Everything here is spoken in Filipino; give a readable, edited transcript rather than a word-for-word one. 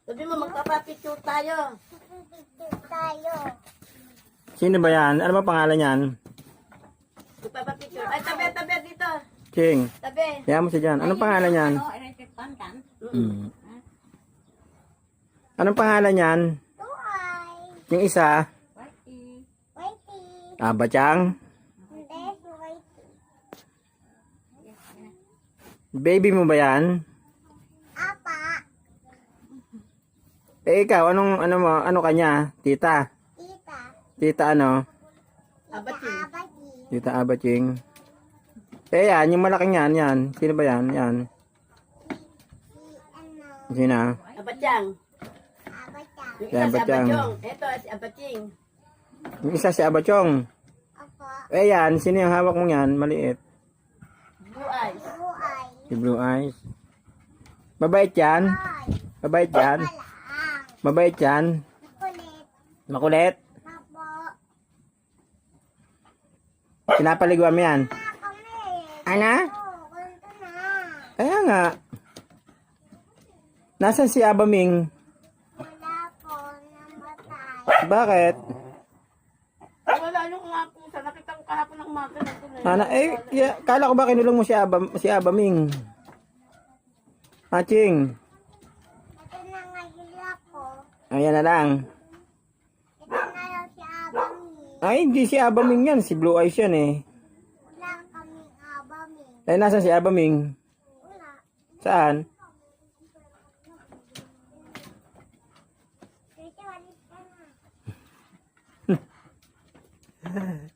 Sabi mo, magpapapicture tayo. Sino ba yan? Ano ba pangalan yan? Magpapapicture. Ay, tabi, tabi dito. King. Tabi. Kaya mo siya dyan. Anong pangalan yan? Anong pangalan yan? Yung isa? Bachang? Baby mo ba yan? Apa. Eh ikaw, ano kanya? Tita? Tita. Tita ano? Abaching. Abati. Tita Abaching. Eh yan, yung malaking yan. Sino ba yan? Yan. Si ano. Sino? Abachang. Abata. Yung Si isa si Abachang. Abachong. Ito, si Abaching. Yung isa si Abachong. Opo. Eh yan, sino yung hawak mo yan? Maliit. Blue eyes. Buhay. Si Blue Eyes. Mabait yan? Ay. Mabait yan? Malaang. Mabait yan? Kulit. Makulit? Apo. Pinapaliguan mo yan? Kami. Ana? Oo, ganito na. Kaya nga. Nasaan si Abaming? Wala po. Namatay. Bakit? Wala yung nga po. Sa nakita ko kahapon ng umaga. Ana, kala ko ba kinulong mo si Abaming? Aching. Ito na nga hila ko. Ayan na lang. Ito na lang si Abami. Ay, hindi si Abaming yan. Si Blue Eyes yan eh. Wala kaming Abami. Eh, nasaan si Abaming? Wala. Saan? Kasi walis ka na.